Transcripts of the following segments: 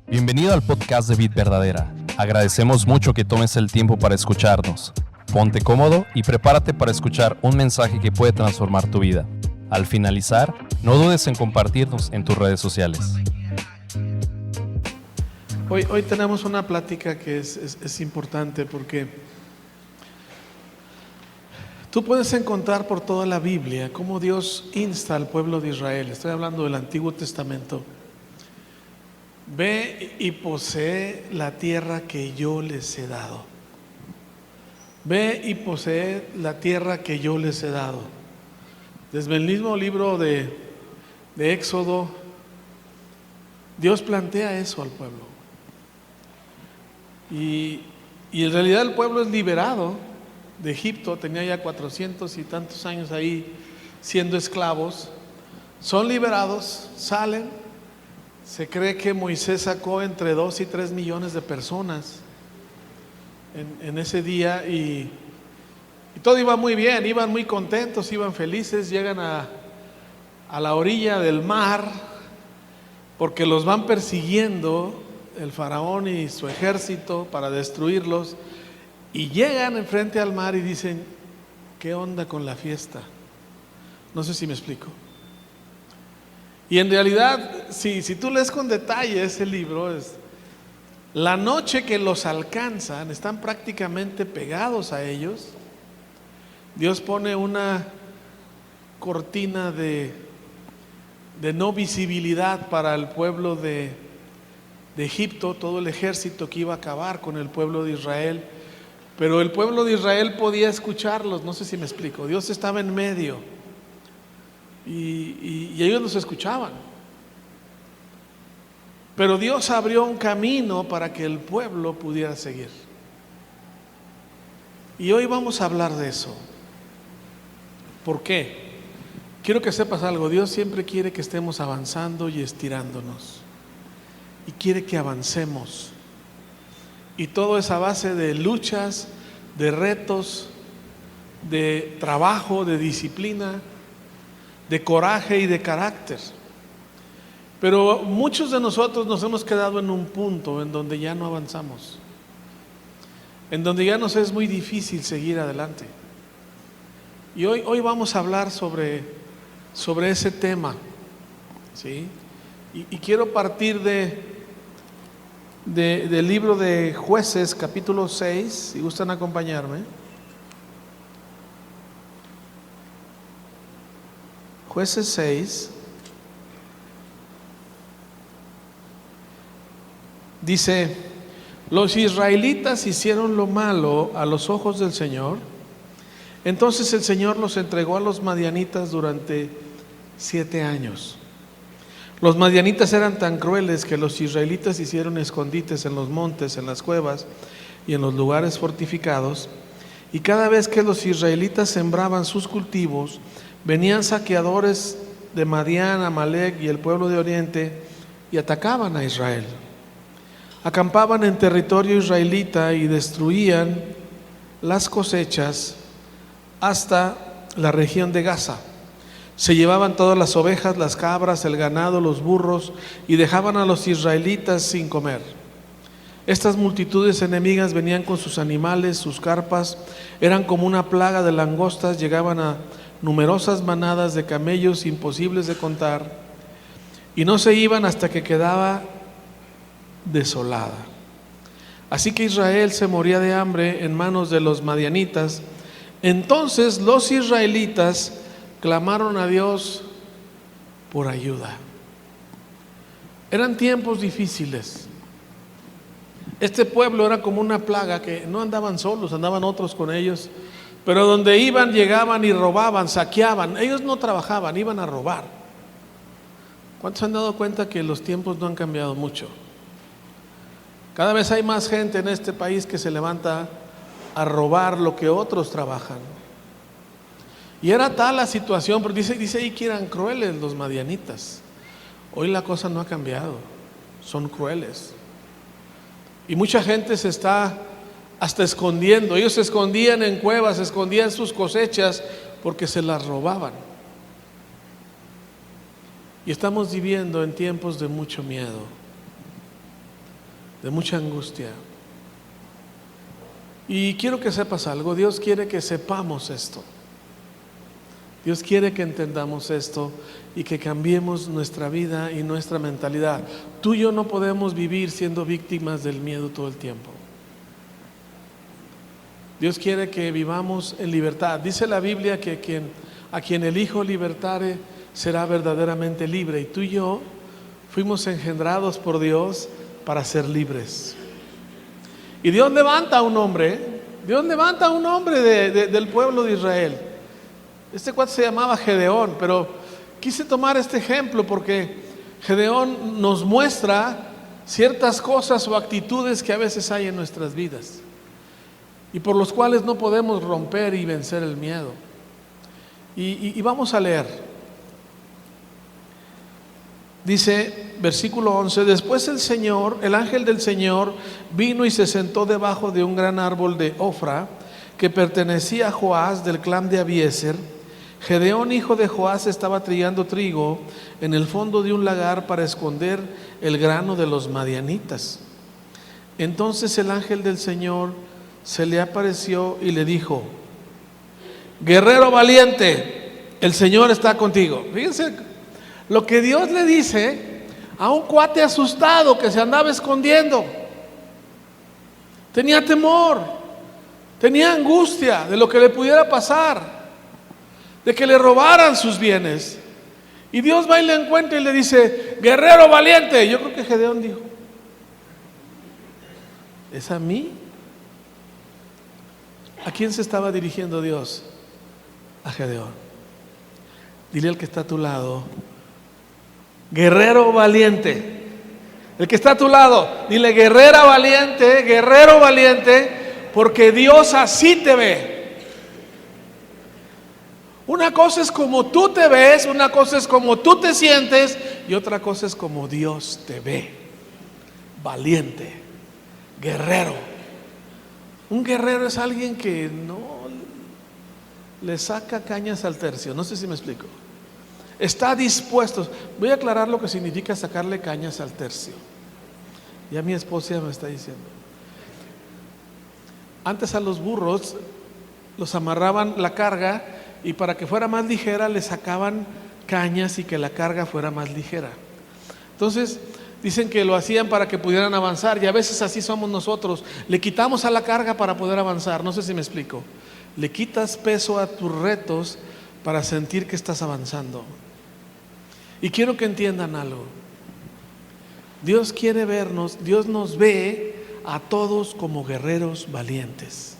Bienvenido al podcast de Vid Verdadera. Agradecemos mucho que tomes el tiempo para escucharnos. Ponte cómodo y prepárate para escuchar un mensaje que puede transformar tu vida. Al finalizar, no dudes en compartirnos en tus redes sociales. Hoy tenemos una plática que es importante porque tú puedes encontrar por toda la Biblia cómo Dios insta al pueblo de Israel. Estoy hablando del Antiguo Testamento. Ve y posee la tierra que yo les he dado. Ve y posee la tierra que yo les he dado. Desde el mismo libro de Éxodo, Dios plantea eso al pueblo. Y en realidad el pueblo es liberado de Egipto. Tenía ya 400 y tantos años ahí siendo esclavos. Son liberados, salen. Se cree que Moisés sacó entre 2 y 3 millones de personas en ese día y todo iba muy bien, iban muy contentos, iban felices. Llegan a la orilla del mar porque los van persiguiendo el faraón y su ejército para destruirlos, y llegan enfrente al mar y dicen: ¿qué onda con la fiesta? No sé si me explico. Y en realidad, si tú lees con detalle ese libro, la noche que los alcanzan, están prácticamente pegados a ellos. Dios pone una cortina de no visibilidad para el pueblo de Egipto, todo el ejército que iba a acabar con el pueblo de Israel. Pero el pueblo de Israel podía escucharlos, no sé si me explico. Dios estaba en medio. Y ellos los escuchaban, pero Dios abrió un camino para que el pueblo pudiera seguir. Y hoy vamos a hablar de eso. ¿Por qué? Quiero que sepas algo. Dios siempre quiere que estemos avanzando y estirándonos, y quiere que avancemos, y todo es a base de luchas, de retos, de trabajo, de disciplina, de coraje y de carácter. Pero muchos de nosotros nos hemos quedado en un punto en donde ya no avanzamos, en donde ya nos es muy difícil seguir adelante. Y hoy vamos a hablar sobre ese tema, ¿sí? Y quiero partir del libro de Jueces, capítulo 6, si gustan acompañarme. Jueces 6 dice: los israelitas hicieron lo malo a los ojos del Señor. Entonces el Señor los entregó a los madianitas durante 7 años. Los madianitas eran tan crueles que los israelitas hicieron escondites en los montes, en las cuevas y en los lugares fortificados. Y cada vez que los israelitas sembraban sus cultivos, venían saqueadores de Madián, Amalec y el pueblo de Oriente y atacaban a Israel. Acampaban en territorio israelita y destruían las cosechas hasta la región de Gaza. Se llevaban todas las ovejas, las cabras, el ganado, los burros, y dejaban a los israelitas sin comer. Estas multitudes enemigas venían con sus animales, sus carpas, eran como una plaga de langostas, llegaban a numerosas manadas de camellos imposibles de contar, y no se iban hasta que quedaba desolada. Así que Israel se moría de hambre en manos de los madianitas. Entonces los israelitas clamaron a Dios por ayuda. Eran tiempos difíciles. Este pueblo era como una plaga, que no andaban solos, andaban otros con ellos. Pero donde iban, llegaban y robaban, saqueaban. Ellos no trabajaban, iban a robar. ¿Cuántos se han dado cuenta que los tiempos no han cambiado mucho? Cada vez hay más gente en este país que se levanta a robar lo que otros trabajan. Y era tal la situación, porque dice ahí que eran crueles los madianitas. Hoy la cosa no ha cambiado, son crueles. Y mucha gente se está hasta escondiendo. Ellos se escondían en cuevas, escondían sus cosechas porque se las robaban. Y estamos viviendo en tiempos de mucho miedo, de mucha angustia. Y quiero que sepas algo, Dios quiere que sepamos esto. Dios quiere que entendamos esto y que cambiemos nuestra vida y nuestra mentalidad. Tú y yo no podemos vivir siendo víctimas del miedo todo el tiempo. Dios quiere que vivamos en libertad. Dice la Biblia que a quien el Hijo libertare será verdaderamente libre. Y tú y yo fuimos engendrados por Dios para ser libres. Y Dios levanta a un hombre, del pueblo de Israel. Este cuate se llamaba Gedeón, pero quise tomar este ejemplo porque Gedeón nos muestra ciertas cosas o actitudes que a veces hay en nuestras vidas y por los cuales no podemos romper y vencer el miedo. Y vamos a leer. Dice, versículo 11: después el ángel del Señor vino y se sentó debajo de un gran árbol de Ofra que pertenecía a Joás del clan de Abiezer. Gedeón, hijo de Joás, estaba trillando trigo en el fondo de un lagar para esconder el grano de los madianitas. Entonces el ángel del Señor se le apareció y le dijo: guerrero valiente, el Señor está contigo. Fíjense lo que Dios le dice a un cuate asustado que se andaba escondiendo. Tenía temor, tenía angustia de lo que le pudiera pasar, de que le robaran sus bienes. Y Dios va y le encuentra y le dice: guerrero valiente. Yo creo que Gedeón dijo: ¿es a mí? ¿A quién se estaba dirigiendo Dios? A Gedeón. Dile al que está a tu lado: guerrero valiente. El que está a tu lado, dile: guerrera valiente, guerrero valiente, porque Dios así te ve. Una cosa es como tú te ves, una cosa es como tú te sientes y otra cosa es como Dios te ve. Valiente, guerrero. Un guerrero es alguien que no le saca cañas al tercio. No sé si me explico. Está dispuesto. Voy a aclarar lo que significa sacarle cañas al tercio. Ya mi esposa me está diciendo. Antes a los burros los amarraban la carga y para que fuera más ligera le sacaban cañas y que la carga fuera más ligera. Entonces dicen que lo hacían para que pudieran avanzar, y a veces así somos nosotros. Le quitamos a la carga para poder avanzar. No sé si me explico. Le quitas peso a tus retos para sentir que estás avanzando. Y quiero que entiendan algo. Dios quiere vernos, Dios nos ve a todos como guerreros valientes.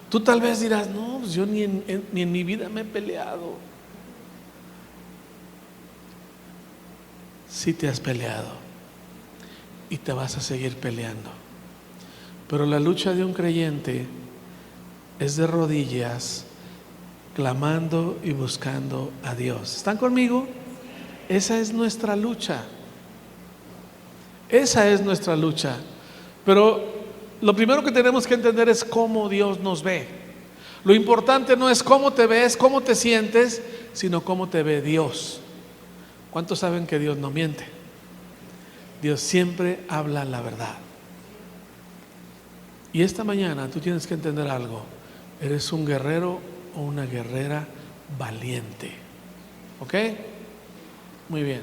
Tú tal vez dirás: no, pues yo ni en mi vida me he peleado. Sí te has peleado y te vas a seguir peleando. Pero la lucha de un creyente es de rodillas, clamando y buscando a Dios. ¿Están conmigo? Esa es nuestra lucha. Esa es nuestra lucha. Pero lo primero que tenemos que entender es cómo Dios nos ve. Lo importante no es cómo te ves, cómo te sientes, sino cómo te ve Dios. ¿Cuántos saben que Dios no miente? Dios siempre habla la verdad. Y esta mañana tú tienes que entender algo. Eres un guerrero o una guerrera valiente. ¿Ok? Muy bien.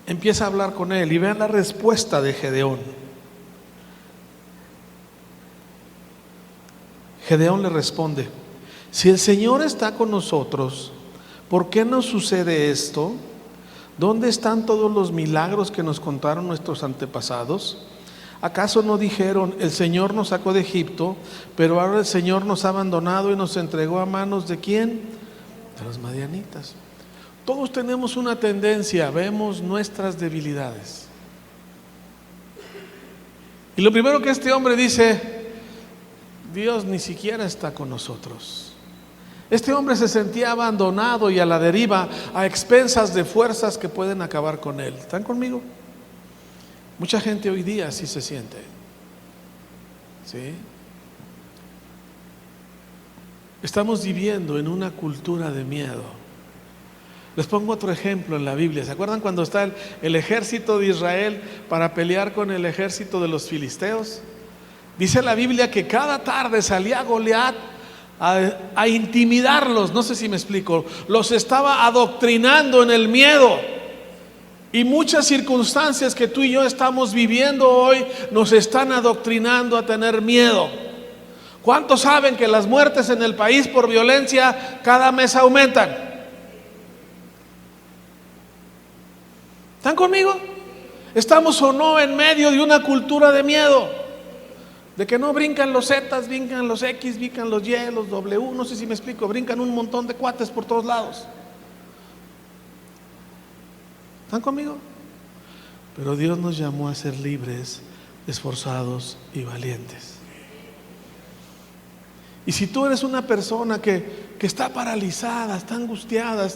Empieza a hablar con él y vean la respuesta de Gedeón. Gedeón le responde: si el Señor está con nosotros, ¿por qué nos sucede esto? ¿Dónde están todos los milagros que nos contaron nuestros antepasados? ¿Acaso no dijeron: el Señor nos sacó de Egipto, pero ahora el Señor nos ha abandonado y nos entregó a manos de quién? De los madianitas. Todos tenemos una tendencia, vemos nuestras debilidades. Y lo primero que este hombre dice: Dios ni siquiera está con nosotros. Este hombre se sentía abandonado y a la deriva, a expensas de fuerzas que pueden acabar con él. ¿Están conmigo? Mucha gente hoy día así se siente. ¿Sí? Estamos viviendo en una cultura de miedo. Les pongo otro ejemplo en la Biblia. ¿Se acuerdan cuando está el ejército de Israel para pelear con el ejército de los filisteos? Dice la Biblia que cada tarde salía Goliat a intimidarlos. No sé si me explico. Los estaba adoctrinando en el miedo. Y muchas circunstancias que tú y yo estamos viviendo hoy nos están adoctrinando a tener miedo. ¿Cuántos saben que las muertes en el país por violencia cada mes aumentan? ¿Están conmigo? ¿Estamos o no en medio de una cultura de miedo? De que no brincan los Zetas, brincan los X, brincan los Y, los W, no sé si me explico, brincan un montón de cuates por todos lados. ¿Están conmigo? Pero Dios nos llamó a ser libres, esforzados y valientes. Y si tú eres una persona que está paralizada, está angustiada,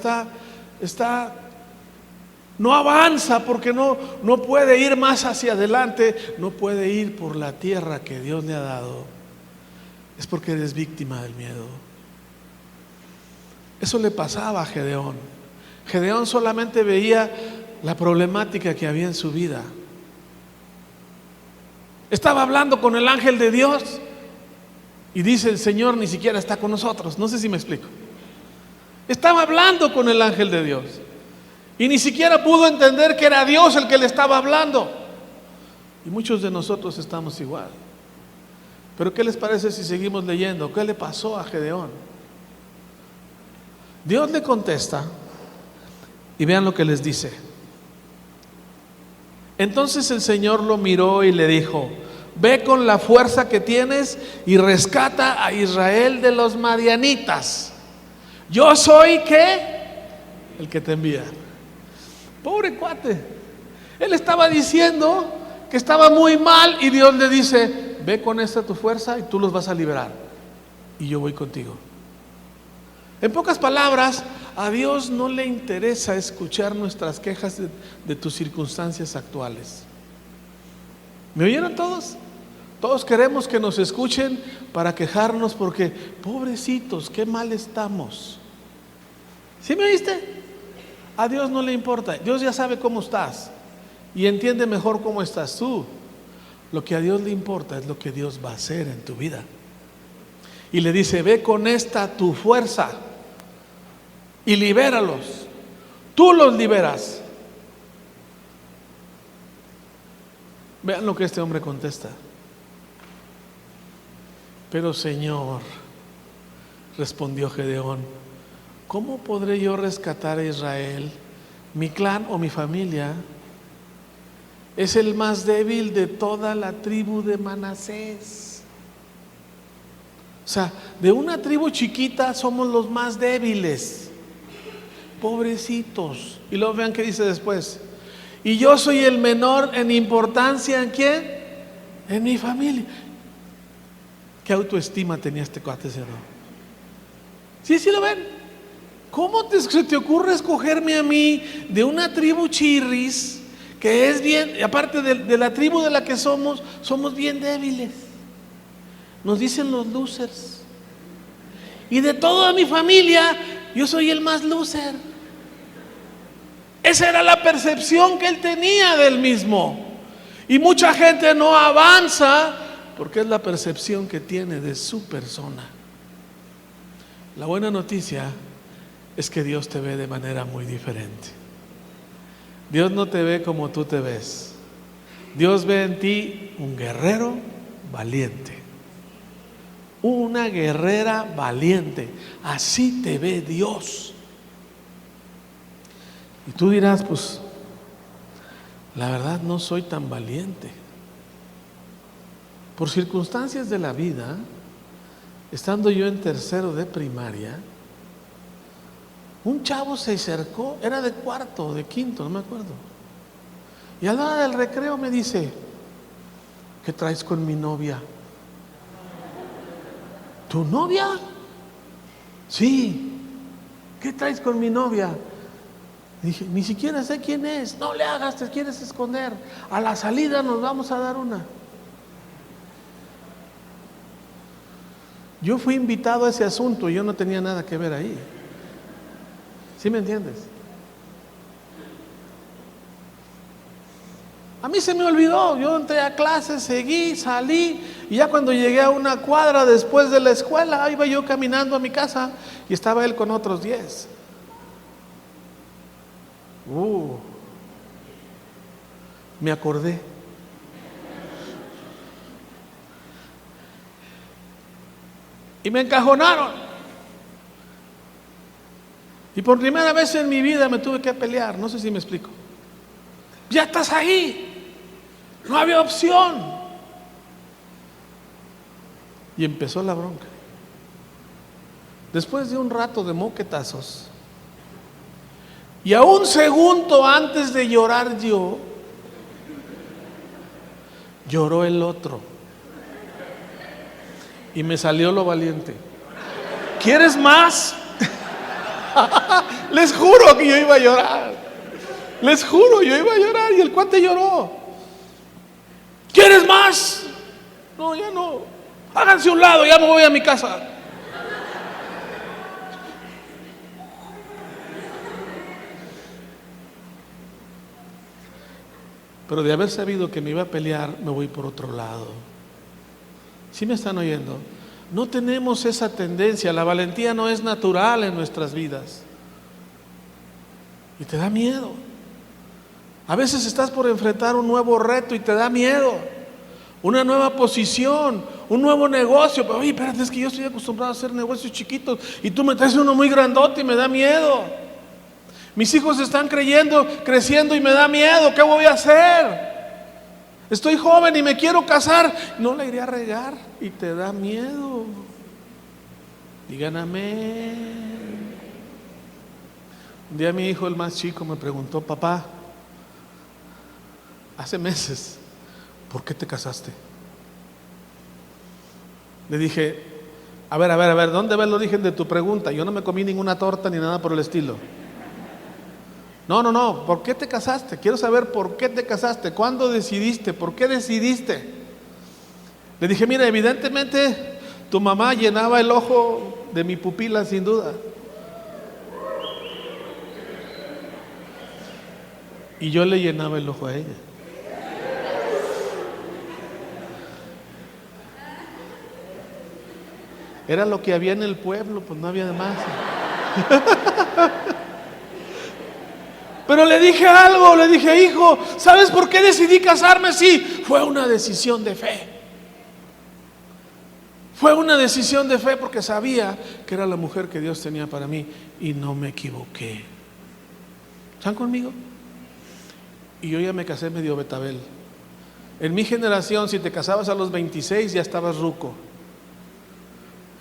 no avanza porque no puede ir más hacia adelante, no puede ir por la tierra que Dios le ha dado, es porque eres víctima del miedo. Eso le pasaba a Gedeón. Gedeón solamente veía la problemática que había en su vida. Estaba hablando con el ángel de Dios y dice: el Señor ni siquiera está con nosotros. No sé si me explico. Estaba hablando con el ángel de Dios y ni siquiera pudo entender que era Dios el que le estaba hablando. Y muchos de nosotros estamos igual. Pero ¿qué les parece si seguimos leyendo? ¿Qué le pasó a Gedeón? Dios le contesta y vean lo que les dice. Entonces el Señor lo miró y le dijo: ve con la fuerza que tienes y rescata a Israel de los madianitas. Yo soy ¿qué? El que te envía. Pobre cuate. Él estaba diciendo que estaba muy mal y Dios le dice: ve con esta tu fuerza y tú los vas a liberar y yo voy contigo. En pocas palabras, a Dios no le interesa escuchar nuestras quejas de tus circunstancias actuales. ¿Me oyeron todos? Todos queremos que nos escuchen para quejarnos porque, pobrecitos, qué mal estamos. ¿Sí me oíste? A Dios no le importa. Dios ya sabe cómo estás y entiende mejor cómo estás tú. Lo que a Dios le importa es lo que Dios va a hacer en tu vida. Y le dice: ve con esta tu fuerza y libéralos. Tú los liberas. Vean lo que este hombre contesta: pero Señor, respondió Gedeón, ¿cómo podré yo rescatar a Israel? Mi clan o mi familia es el más débil de toda la tribu de Manasés. O sea, de una tribu chiquita somos los más débiles. Pobrecitos. Y luego vean qué dice después: y yo soy el menor en importancia. ¿En quién? En mi familia. ¿Qué autoestima tenía este cuate, ¿no? ¿Sí lo ven? ¿Cómo se te ocurre escogerme a mí de una tribu chirris que es bien, aparte de la tribu de la que somos bien débiles? Nos dicen los losers. Y de toda mi familia, yo soy el más loser. Esa era la percepción que él tenía del mismo. Y mucha gente no avanza porque es la percepción que tiene de su persona. La buena noticia es que Dios te ve de manera muy diferente. Dios no te ve como tú te ves. Dios ve en ti un guerrero valiente, una guerrera valiente. Así te ve Dios. Y tú dirás: pues la verdad no soy tan valiente. Por circunstancias de la vida, estando yo en tercero de primaria, un chavo se acercó, era de cuarto o de quinto, no me acuerdo, y a la hora del recreo me dice: ¿qué traes con mi novia? ¿Tu novia? Sí. ¿Qué traes con mi novia? Dije: ni siquiera sé quién es. No le hagas, te quieres esconder. A la salida nos vamos a dar una. Yo fui invitado a ese asunto y yo no tenía nada que ver ahí. ¿Sí me entiendes? A mí se me olvidó, yo entré a clase, seguí, salí, y ya cuando llegué a una cuadra después de la escuela, iba yo caminando a mi casa y estaba él con otros 10. Me acordé. Y me encajonaron. Y por primera vez en mi vida me tuve que pelear, no sé si me explico. Ya estás ahí, no había opción. Y empezó la bronca. Después de un rato de moquetazos, y a un segundo antes de llorar yo, lloró el otro. Y me salió lo valiente. ¿Quieres más? Les juro que yo iba a llorar. Les juro, yo iba a llorar y el cuate lloró. ¿Quieres más? No, ya no. Háganse a un lado, ya me voy a mi casa. Pero de haber sabido que me iba a pelear, me voy por otro lado. ¿Sí me están oyendo? No tenemos esa tendencia. La valentía no es natural en nuestras vidas. Y te da miedo. A veces estás por enfrentar un nuevo reto y te da miedo. Una nueva posición, un nuevo negocio. Pero oye, espérate, es que yo estoy acostumbrado a hacer negocios chiquitos y tú me traes uno muy grandote y me da miedo. Mis hijos están creciendo y me da miedo. ¿Qué voy a hacer? Estoy joven y me quiero casar. No la iré a regar y te da miedo. Digan amén. Un día mi hijo, el más chico, me preguntó: papá, hace meses, ¿por qué te casaste? Le dije: a ver, ¿dónde va el origen de tu pregunta? Yo no me comí ninguna torta ni nada por el estilo. No, ¿por qué te casaste? Quiero saber por qué te casaste, cuándo decidiste, por qué decidiste. Le dije: mira, evidentemente tu mamá llenaba el ojo de mi pupila sin duda. Y yo le llenaba el ojo a ella. Era lo que había en el pueblo, pues no había de más. Pero le dije algo, le dije: hijo, ¿sabes por qué decidí casarme? Sí, fue una decisión de fe. Fue una decisión de fe porque sabía que era la mujer que Dios tenía para mí y no me equivoqué. ¿Están conmigo? Y yo ya me casé medio betabel. En mi generación, si te casabas a los 26 ya estabas ruco.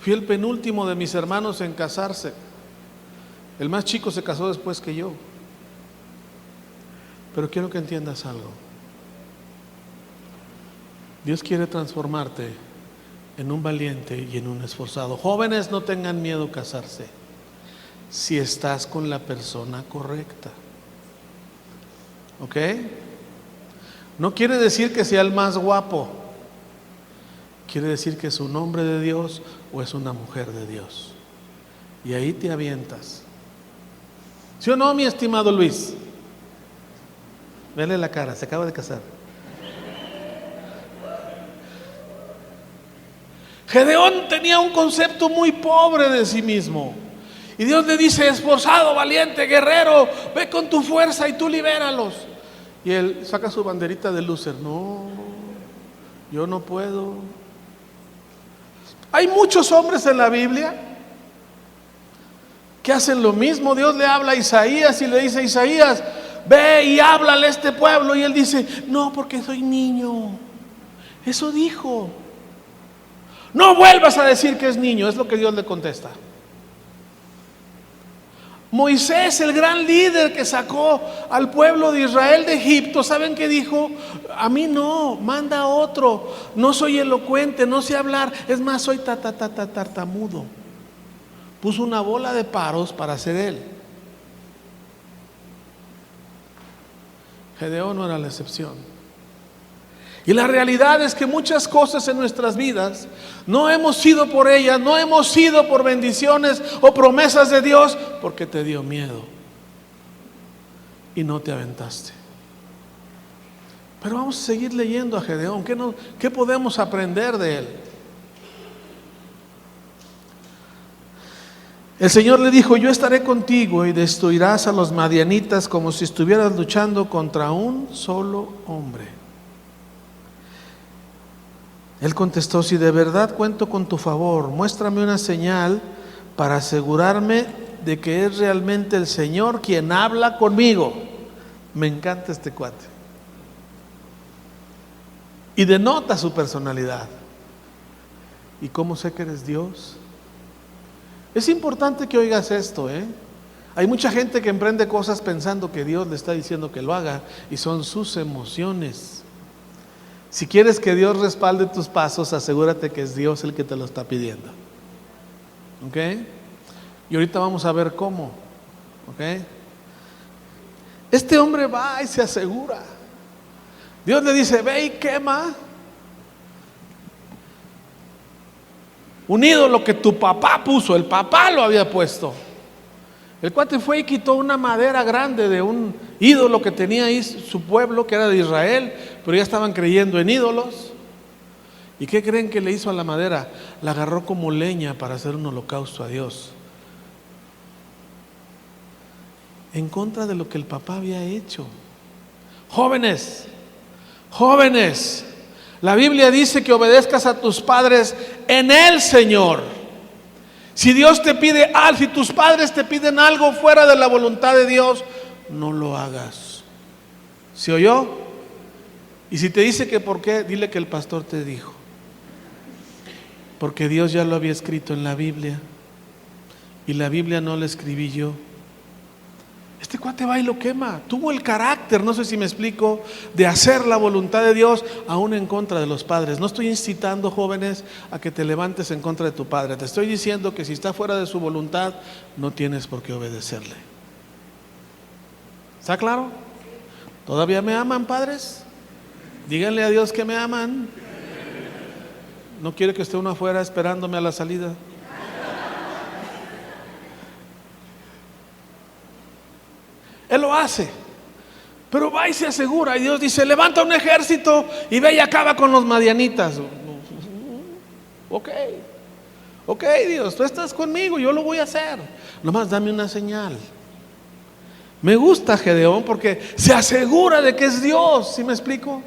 Fui el penúltimo de mis hermanos en casarse. El más chico se casó después que yo. Pero quiero que entiendas algo. Dios quiere transformarte en un valiente y en un esforzado. Jóvenes, no tengan miedo a casarse si estás con la persona correcta. ¿Ok? No quiere decir que sea el más guapo. Quiere decir que es un hombre de Dios o es una mujer de Dios. Y ahí te avientas. ¿Sí o no, mi estimado Luis? Vele la cara, se acaba de casar. Gedeón tenía un concepto muy pobre de sí mismo. Y Dios le dice: esforzado, valiente, guerrero, ve con tu fuerza y tú libéralos. Y él saca su banderita de loser. No, yo no puedo. Hay muchos hombres en la Biblia que hacen lo mismo. Dios le habla a Isaías y le dice: Isaías, ve y háblale a este pueblo. Y él dice: no, porque soy niño. Eso dijo. No vuelvas a decir que es niño. Es lo que Dios le contesta. Moisés, el gran líder que sacó al pueblo de Israel de Egipto, ¿saben qué dijo? A mí no, manda a otro. No soy elocuente, no sé hablar. Es más, soy tartamudo. Puso una bola de paros para ser él. Gedeón no era la excepción. Y la realidad es que muchas cosas en nuestras vidas no hemos sido por ellas, no hemos sido por bendiciones o promesas de Dios, porque te dio miedo y no te aventaste. Pero vamos a seguir leyendo a Gedeón. ¿Qué podemos aprender de él? El Señor le dijo: yo estaré contigo y destruirás a los madianitas como si estuvieras luchando contra un solo hombre. Él contestó: si de verdad cuento con tu favor, muéstrame una señal para asegurarme de que es realmente el Señor quien habla conmigo. Me encanta este cuate. Y denota su personalidad. ¿Y cómo sé que eres Dios? Es importante que oigas esto, Hay mucha gente que emprende cosas pensando que Dios le está diciendo que lo haga, y son sus emociones. Si quieres que Dios respalde tus pasos, asegúrate que es Dios el que te lo está pidiendo. ¿Ok? Y ahorita vamos a ver cómo. ¿Ok? Este hombre va y se asegura. Dios le dice: ve y quema un ídolo que tu papá puso. El papá lo había puesto. El cuate fue y quitó una madera grande de un ídolo que tenía ahí su pueblo, que era de Israel, pero ya estaban creyendo en ídolos. ¿Y qué creen que le hizo a la madera? La agarró como leña para hacer un holocausto a Dios, en contra de lo que el papá había hecho. Jóvenes, la Biblia dice que obedezcas a tus padres en el Señor. Si Dios te pide algo, si tus padres te piden algo fuera de la voluntad de Dios, no lo hagas. ¿Se oyó? Y si te dice que por qué, dile que el pastor te dijo. Porque Dios ya lo había escrito en la Biblia, y la Biblia no la escribí yo. Este cuate va y lo quema. Tuvo el carácter, no sé si me explico, de hacer la voluntad de Dios aún en contra de los padres. No estoy incitando, jóvenes, a que te levantes en contra de tu padre. Te estoy diciendo que si está fuera de su voluntad, no tienes por qué obedecerle. ¿Está claro? ¿Todavía me aman, padres? Díganle a Dios que me aman. No quiere que esté uno afuera esperándome a la salida. Él lo hace, pero va y se asegura. Y Dios dice: levanta un ejército y ve y acaba con los madianitas. Ok, Dios, tú estás conmigo, yo lo voy a hacer. Nomás dame una señal. Me gusta Gedeón porque se asegura de que es Dios. ¿Sí me explico?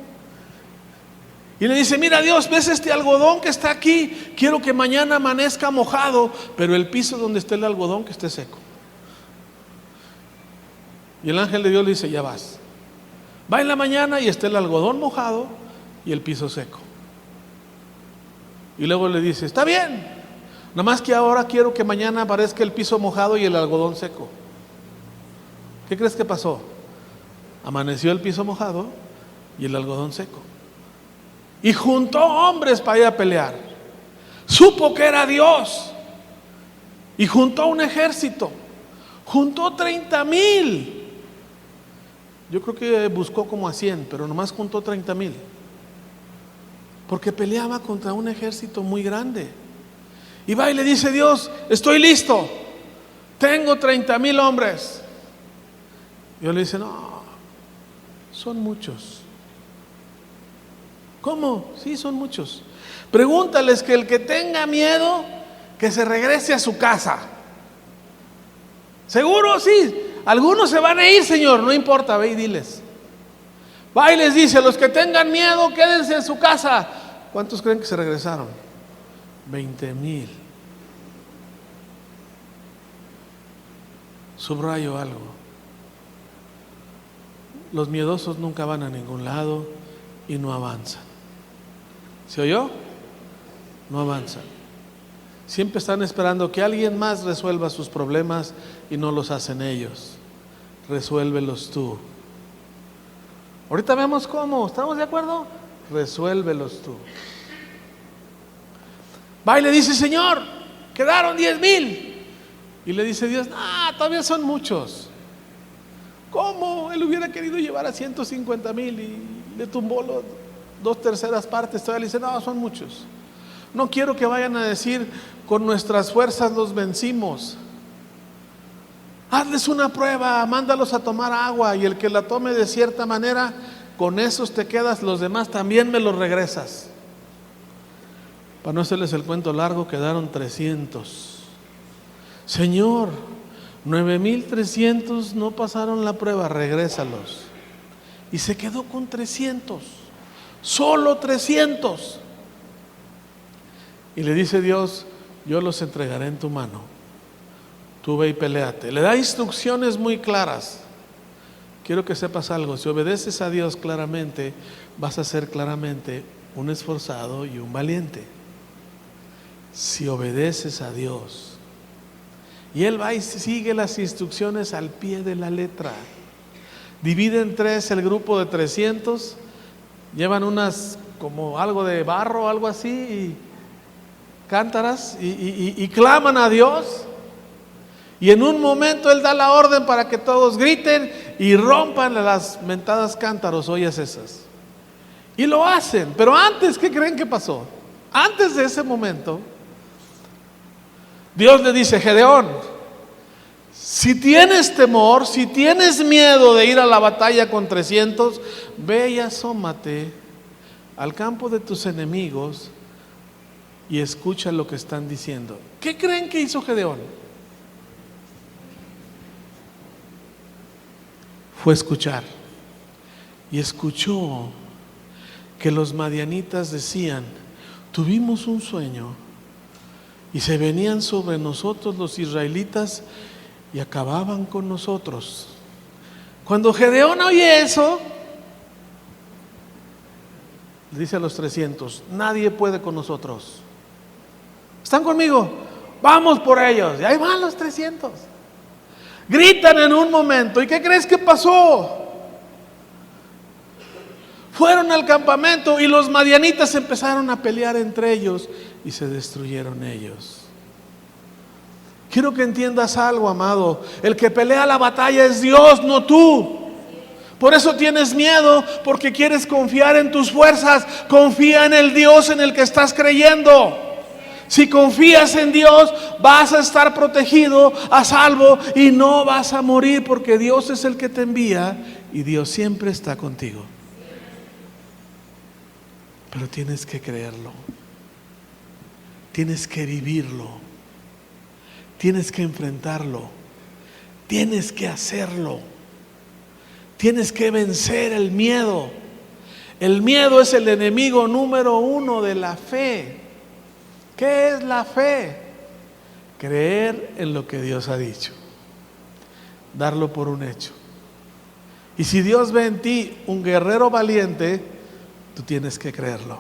Y le dice: mira, Dios, ¿ves este algodón que está aquí? Quiero que mañana amanezca mojado, pero el piso donde esté el algodón que esté seco. Y el ángel de Dios le dice: ya vas. Va en la mañana y está el algodón mojado y el piso seco. Y luego le dice: está bien, nada más que ahora quiero que mañana aparezca el piso mojado y el algodón seco. ¿Qué crees que pasó? Amaneció el piso mojado y el algodón seco. Y juntó hombres para ir a pelear. Supo que era Dios y juntó un ejército. Juntó 30,000. Yo creo que buscó como a 100, pero nomás juntó 30,000. Porque peleaba contra un ejército muy grande. Y va y le dice: Dios, estoy listo. Tengo 30,000 hombres. Dios le dice: no, son muchos. ¿Cómo? Sí, son muchos. Pregúntales que el que tenga miedo, que se regrese a su casa. ¿Seguro? Sí. Algunos se van a ir, Señor, no importa, ve y diles. Va y les dice: los que tengan miedo, quédense en su casa. ¿Cuántos creen que se regresaron? 20,000. Subrayo algo: los miedosos nunca van a ningún lado y no avanzan. ¿Se oyó? No avanzan. Siempre están esperando que alguien más resuelva sus problemas y no los hacen ellos. Resuélvelos tú. Ahorita vemos cómo. ¿Estamos de acuerdo? Resuélvelos tú. Va y le dice: Señor, quedaron 10,000. Y le dice Dios: todavía son muchos. ¿Cómo? Él hubiera querido llevar a 150,000 y le tumbó los. 2/3 partes. Todavía le dice, no, son muchos. No quiero que vayan a decir, con nuestras fuerzas los vencimos. Hazles una prueba, mándalos a tomar agua, y el que la tome de cierta manera, con esos te quedas, los demás también me los regresas. Para no hacerles el cuento largo, quedaron 300. Señor, 9,300 no pasaron la prueba, regrésalos. Y se quedó con 300, solo 300. Y le dice Dios, yo los entregaré en tu mano, tú ve y peleate. Le da instrucciones muy claras. Quiero que sepas algo, si obedeces a Dios claramente, vas a ser claramente un esforzado y un valiente. Si obedeces a Dios, y Él va y sigue las instrucciones al pie de la letra. Divide en 3 el grupo de 300, llevan unas como algo de barro, algo así, y cántaras, y claman a Dios. Y en un momento Él da la orden para que todos griten y rompan las mentadas cántaros, ollas esas. Y lo hacen, pero antes, ¿qué creen que pasó? Antes de ese momento, Dios le dice, Gedeón, si tienes temor, si tienes miedo de ir a la batalla con 300, ve y asómate al campo de tus enemigos y escucha lo que están diciendo. ¿Qué creen que hizo Gedeón? Fue escuchar, y escuchó que los madianitas decían, tuvimos un sueño y se venían sobre nosotros los israelitas y acababan con nosotros. Cuando Gedeón oye eso, dice a los 300, nadie puede con nosotros. ¿Están conmigo? Vamos por ellos. Y ahí van los 300. Gritan en un momento. ¿Y qué crees que pasó? Fueron al campamento y los madianitas empezaron a pelear entre ellos y se destruyeron ellos. Quiero que entiendas algo, amado. El que pelea la batalla es Dios, no tú. Por eso tienes miedo, porque quieres confiar en tus fuerzas. Confía en el Dios en el que estás creyendo. Si confías en Dios, vas a estar protegido, a salvo, y no vas a morir, porque Dios es el que te envía y Dios siempre está contigo. Pero tienes que creerlo, tienes que vivirlo, tienes que enfrentarlo, tienes que hacerlo, tienes que vencer el miedo. El miedo es el enemigo número 1 de la fe. ¿Qué es la fe? Creer en lo que Dios ha dicho, darlo por un hecho. Y si Dios ve en ti un guerrero valiente, tú tienes que creerlo.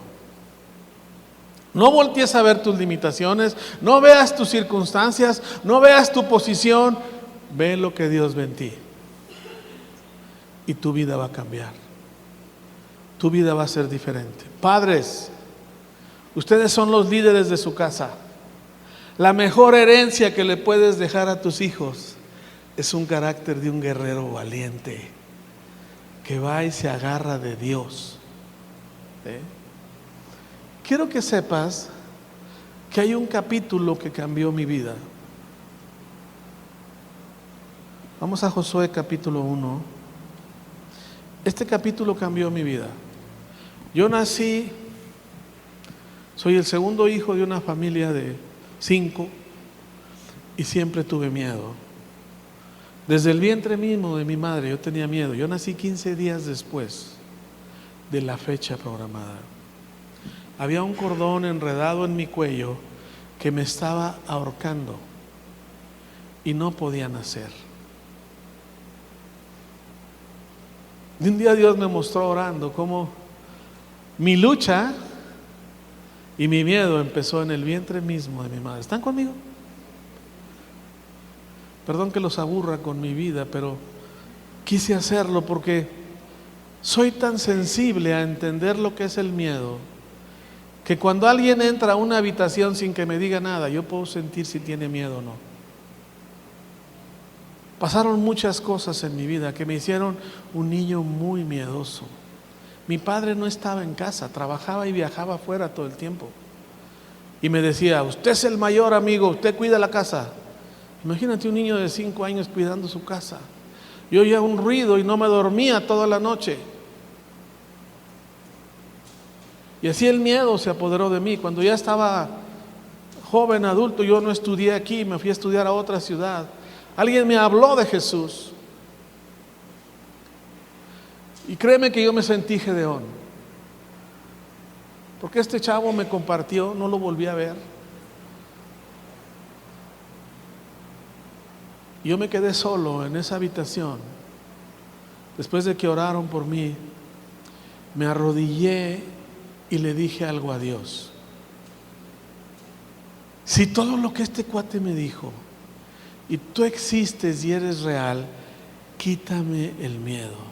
No voltees a ver tus limitaciones, no veas tus circunstancias, no veas tu posición, ve lo que Dios ve en ti. Y tu vida va a cambiar. Tu vida va a ser diferente. Padres, ustedes son los líderes de su casa. La mejor herencia que le puedes dejar a tus hijos es un carácter de un guerrero valiente que va y se agarra de Dios. Quiero que sepas que hay un capítulo que cambió mi vida. Vamos a Josué capítulo 1. Este capítulo cambió mi vida. Yo nací, soy el segundo hijo de una familia de 5 y siempre tuve miedo. Desde el vientre mismo de mi madre yo tenía miedo. Yo nací 15 días después de la fecha programada. Había un cordón enredado en mi cuello que me estaba ahorcando y no podía nacer. Y un día Dios me mostró orando cómo mi lucha y mi miedo empezó en el vientre mismo de mi madre. ¿Están conmigo? Perdón que los aburra con mi vida, pero quise hacerlo porque soy tan sensible a entender lo que es el miedo, que cuando alguien entra a una habitación sin que me diga nada, yo puedo sentir si tiene miedo o no. Pasaron muchas cosas en mi vida que me hicieron un niño muy miedoso. Mi padre no estaba en casa, trabajaba y viajaba afuera todo el tiempo. Y me decía, usted es el mayor, amigo, usted cuida la casa. Imagínate un niño de 5 años cuidando su casa. Yo oía un ruido y no me dormía toda la noche. Y así el miedo se apoderó de mí. Cuando ya estaba joven, adulto, yo no estudié aquí, me fui a estudiar a otra ciudad. Alguien me habló de Jesús. Y créeme que yo me sentí Gedeón. Porque este chavo me compartió, no lo volví a ver. Yo me quedé solo en esa habitación. Después de que oraron por mí, me arrodillé y le dije algo a Dios. Si todo lo que este cuate me dijo, y tú existes y eres real, quítame el miedo.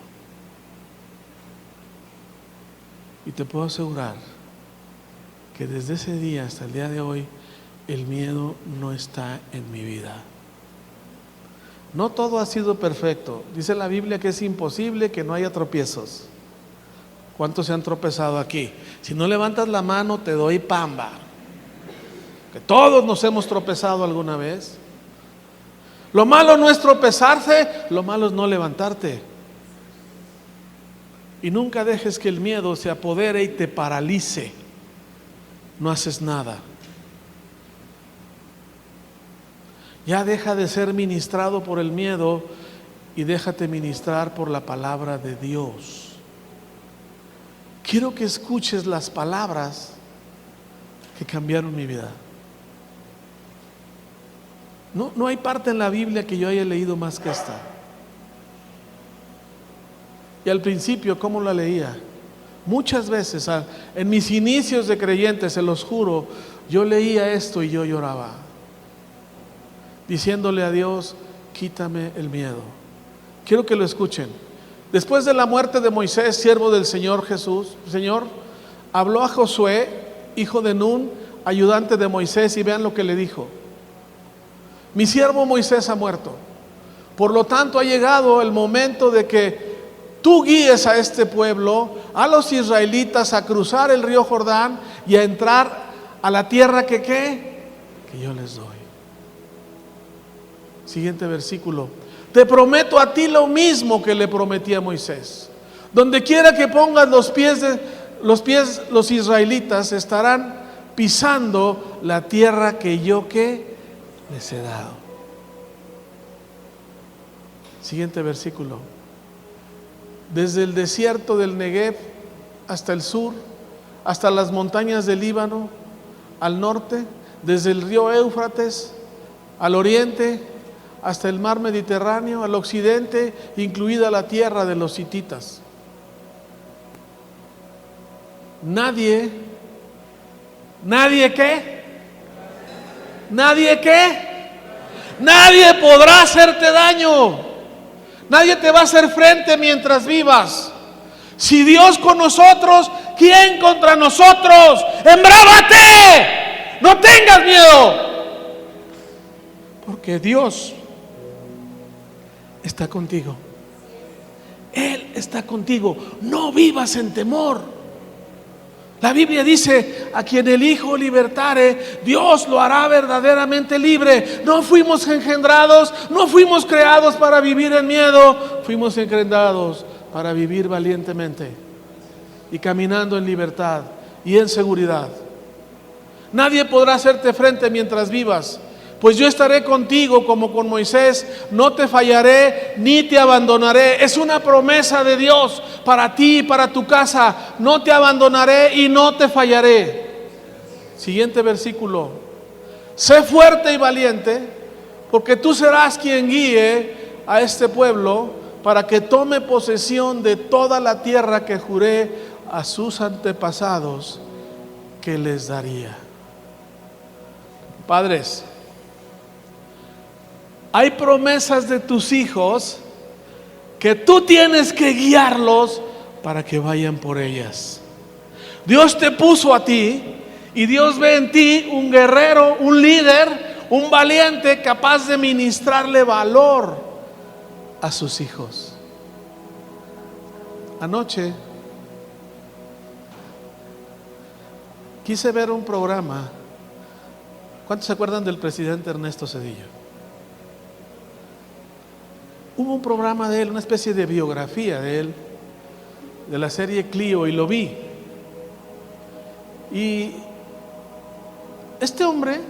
Y te puedo asegurar que desde ese día hasta el día de hoy, el miedo no está en mi vida. No todo ha sido perfecto. Dice la Biblia que es imposible que no haya tropiezos. ¿Cuántos se han tropezado aquí? Si no levantas la mano, te doy pamba. Que todos nos hemos tropezado alguna vez. Lo malo no es tropezarse, lo malo es no levantarte. Y nunca dejes que el miedo se apodere y te paralice. No haces nada. Ya deja de ser ministrado por el miedo y déjate ministrar por la palabra de Dios. Quiero que escuches las palabras que cambiaron mi vida. No hay parte en la Biblia que yo haya leído más que esta. Y al principio, ¿cómo la leía? Muchas veces, en mis inicios de creyente, se los juro, yo leía esto y yo lloraba, diciéndole a Dios, quítame el miedo. Quiero que lo escuchen. Después de la muerte de Moisés, siervo del Señor Señor habló a Josué, hijo de Nun, ayudante de Moisés, y vean lo que le dijo. Mi siervo Moisés ha muerto. Por lo tanto, ha llegado el momento de que tú guíes a este pueblo, a los israelitas, a cruzar el río Jordán y a entrar a la tierra que yo les doy. Siguiente versículo. Te prometo a ti lo mismo que le prometí a Moisés. Donde quiera que pongas los pies, los israelitas estarán pisando la tierra que yo les he dado. Siguiente versículo. Desde el desierto del Negev hasta el sur, hasta las montañas del Líbano, al norte, desde el río Éufrates al oriente, hasta el mar Mediterráneo, al occidente, incluida la tierra de los hititas. Nadie podrá hacerte daño. Nadie te va a hacer frente mientras vivas. Si Dios con nosotros, ¿quién contra nosotros? ¡Embrávate! No tengas miedo, porque Dios está contigo. Él está contigo. No vivas en temor. La Biblia dice, a quien el Hijo libertare, Dios lo hará verdaderamente libre. No fuimos engendrados, no fuimos creados para vivir en miedo, fuimos engendrados para vivir valientemente y caminando en libertad y en seguridad. Nadie podrá hacerte frente mientras vivas, pues yo estaré contigo como con Moisés, no te fallaré ni te abandonaré. Es una promesa de Dios para ti y para tu casa. No te abandonaré y no te fallaré. Siguiente versículo. Sé fuerte y valiente, porque tú serás quien guíe a este pueblo para que tome posesión de toda la tierra que juré a sus antepasados que les daría. Padres, hay promesas de tus hijos que tú tienes que guiarlos para que vayan por ellas. Dios te puso a ti y Dios ve en ti un guerrero, un líder, un valiente capaz de ministrarle valor a sus hijos. Anoche quise ver un programa. ¿Cuántos se acuerdan del presidente Ernesto Zedillo? Hubo un programa de él, una especie de biografía de él, de la serie Clio, y lo vi. Y este hombre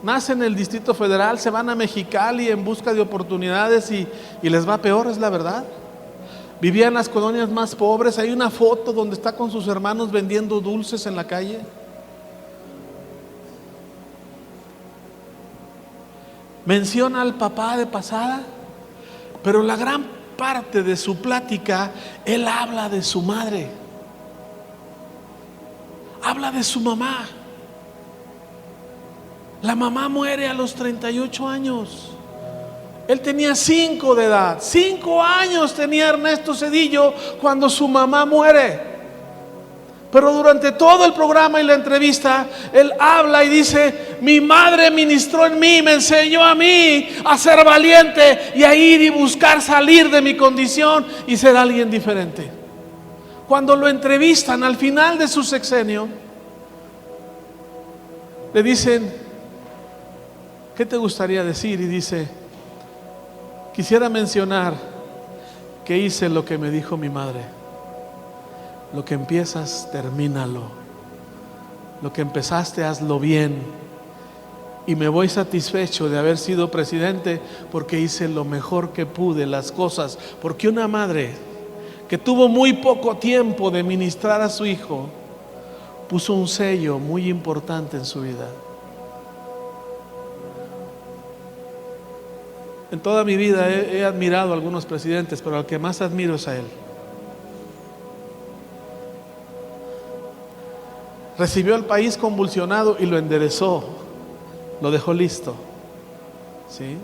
nace en el Distrito Federal, se van a Mexicali en busca de oportunidades y les va peor, es la verdad. Vivía en las colonias más pobres. Hay una foto donde está con sus hermanos vendiendo dulces en la calle. Menciona al papá de pasada, pero la gran parte de su plática, él habla de su madre, habla de su mamá. La mamá muere a los 38 años. Él tenía 5 de edad. 5 años tenía Ernesto Zedillo cuando su mamá muere. Pero durante todo el programa y la entrevista, él habla y dice: mi madre ministró en mí, me enseñó a mí a ser valiente y a ir y buscar salir de mi condición y ser alguien diferente. Cuando lo entrevistan al final de su sexenio, le dicen: ¿qué te gustaría decir? Y dice: quisiera mencionar que hice lo que me dijo mi madre. Lo que empiezas, termínalo. Lo que empezaste, hazlo bien. Y me voy satisfecho de haber sido presidente porque hice lo mejor que pude, las cosas. Porque una madre que tuvo muy poco tiempo de ministrar a su hijo, puso un sello muy importante en su vida. En toda mi vida he admirado a algunos presidentes, pero al que más admiro es a él. Recibió al país convulsionado y lo enderezó, lo dejó listo, ¿sí?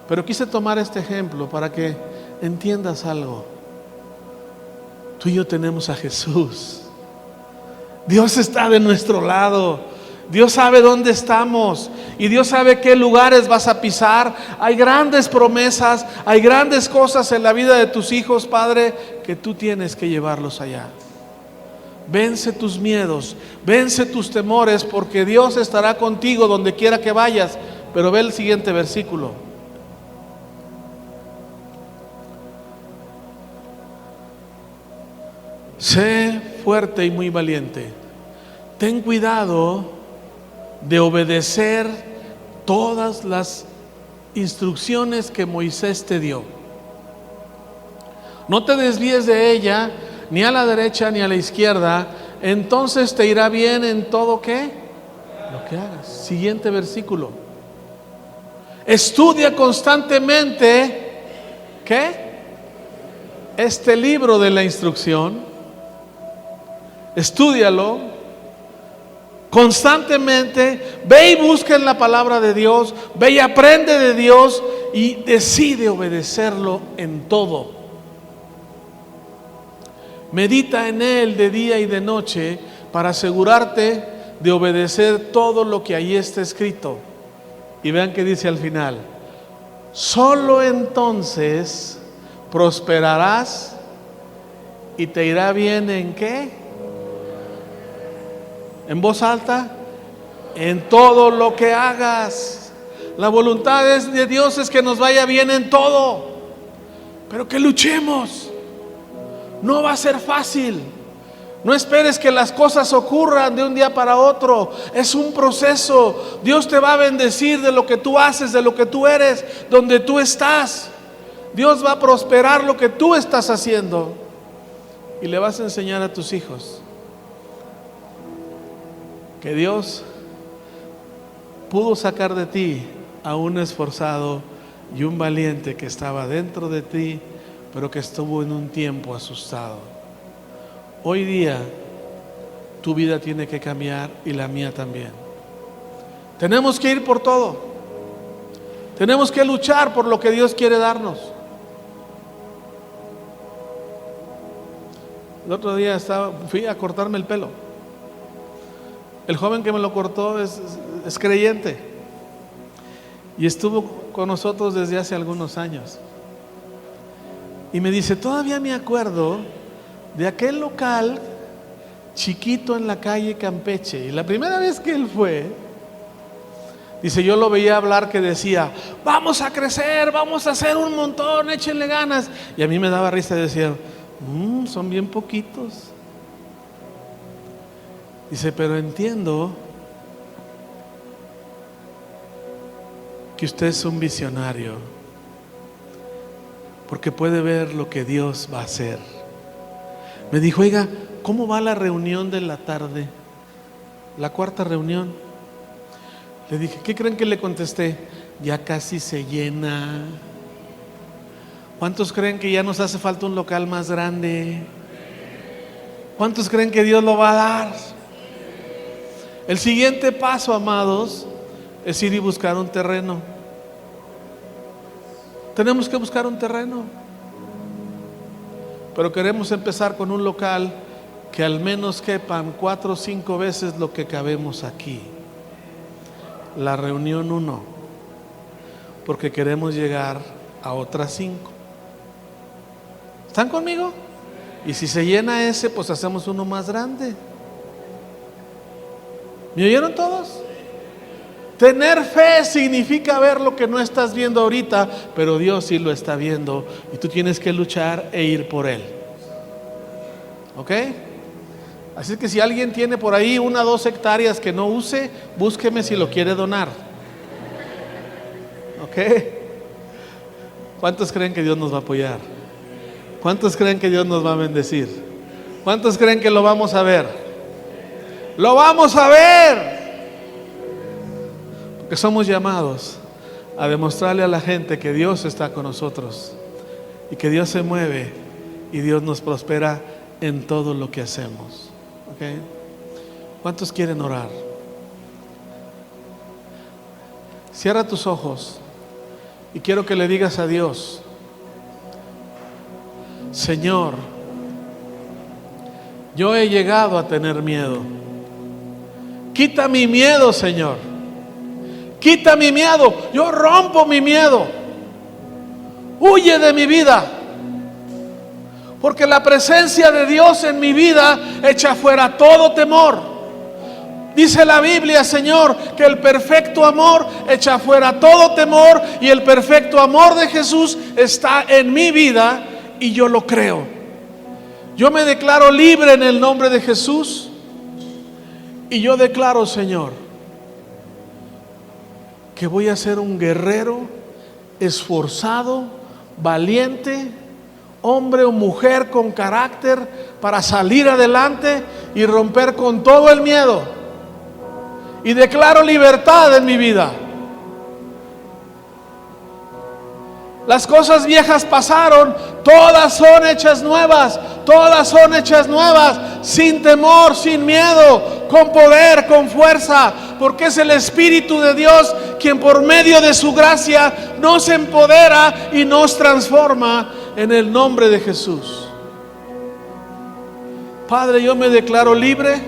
Pero quise tomar este ejemplo para que entiendas algo. Tú y yo tenemos a Jesús. Dios está de nuestro lado. Dios sabe dónde estamos y Dios sabe qué lugares vas a pisar. Hay grandes promesas, hay grandes cosas en la vida de tus hijos, Padre, que tú tienes que llevarlos allá. Vence tus miedos, vence tus temores, porque Dios estará contigo donde quiera que vayas. Pero ve el siguiente versículo. Sé fuerte y muy valiente. Ten cuidado de obedecer todas las instrucciones que Moisés te dio. No te desvíes de ella, ni a la derecha ni a la izquierda, entonces te irá bien en todo ¿qué? Lo que hagas. Siguiente versículo. Estudia constantemente ¿qué? Este libro de la instrucción. Estúdialo constantemente. Ve y busca en la palabra de Dios. Ve y aprende de Dios y decide obedecerlo en todo. Medita en él de día y de noche para asegurarte de obedecer todo lo que ahí está escrito. Y vean que dice al final: solo entonces prosperarás y te irá bien ¿en qué? En voz alta, en todo lo que hagas. La voluntad de Dios es que nos vaya bien en todo, pero que luchemos. No va a ser fácil. No esperes que las cosas ocurran de un día para otro. Es un proceso. Dios te va a bendecir de lo que tú haces, de lo que tú eres, donde tú estás. Dios va a prosperar lo que tú estás haciendo y le vas a enseñar a tus hijos que Dios pudo sacar de ti a un esforzado y un valiente que estaba dentro de ti, pero que estuvo en un tiempo asustado. Hoy día tu vida tiene que cambiar y la mía también. Tenemos que ir por todo. Tenemos que luchar por lo que Dios quiere darnos. El otro día fui a cortarme el pelo. El joven que me lo cortó es creyente y estuvo con nosotros desde hace algunos años. Y me dice: todavía me acuerdo de aquel local chiquito en la calle Campeche. Y la primera vez que él fue, dice, yo lo veía hablar que decía, vamos a crecer, vamos a hacer un montón, échenle ganas. Y a mí me daba risa y decía, son bien poquitos. Dice, pero entiendo que usted es un visionario, porque puede ver lo que Dios va a hacer. Me dijo, oiga, ¿cómo va la reunión de la tarde? La cuarta reunión. Le dije, ¿qué creen que le contesté? Ya casi se llena. ¿Cuántos creen que ya nos hace falta un local más grande? ¿Cuántos creen que Dios lo va a dar? El siguiente paso, amados, es ir y buscar un terreno. Tenemos que buscar un terreno. Pero queremos empezar con un local que al menos quepan 4 o 5 veces lo que cabemos aquí. La reunión 1, porque queremos llegar a otras 5. ¿Están conmigo? Y si se llena ese, pues hacemos uno más grande. ¿Me oyeron todos? Tener fe significa ver lo que no estás viendo ahorita, pero Dios sí lo está viendo y tú tienes que luchar e ir por Él. ¿Ok? Así que si alguien tiene por ahí 1 o 2 hectáreas que no use, búsqueme si lo quiere donar. ¿Ok? ¿Cuántos creen que Dios nos va a apoyar? ¿Cuántos creen que Dios nos va a bendecir? ¿Cuántos creen que lo vamos a ver? ¡Lo vamos a ver! Porque somos llamados a demostrarle a la gente que Dios está con nosotros y que Dios se mueve y Dios nos prospera en todo lo que hacemos. ¿Okay? ¿Cuántos quieren orar? Cierra tus ojos y quiero que le digas a Dios, Señor, yo he llegado a tener miedo. Quita mi miedo, Señor. Quita mi miedo. Yo rompo mi miedo. Huye de mi vida. Porque la presencia de Dios en mi vida echa fuera todo temor. Dice la Biblia, Señor, que el perfecto amor echa fuera todo temor, y el perfecto amor de Jesús está en mi vida y yo lo creo. Yo me declaro libre en el nombre de Jesús y yo declaro, Señor, que voy a ser un guerrero esforzado, valiente, hombre o mujer con carácter para salir adelante y romper con todo el miedo. Y declaro libertad en mi vida. Las cosas viejas pasaron, todas son hechas nuevas, todas son hechas nuevas, sin temor, sin miedo, con poder, con fuerza, porque es el Espíritu de Dios quien por medio de su gracia nos empodera y nos transforma en el nombre de Jesús. Padre, yo me declaro libre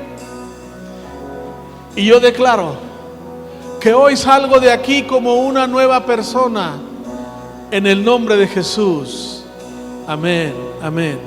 y yo declaro que hoy salgo de aquí como una nueva persona en el nombre de Jesús. Amén, amén.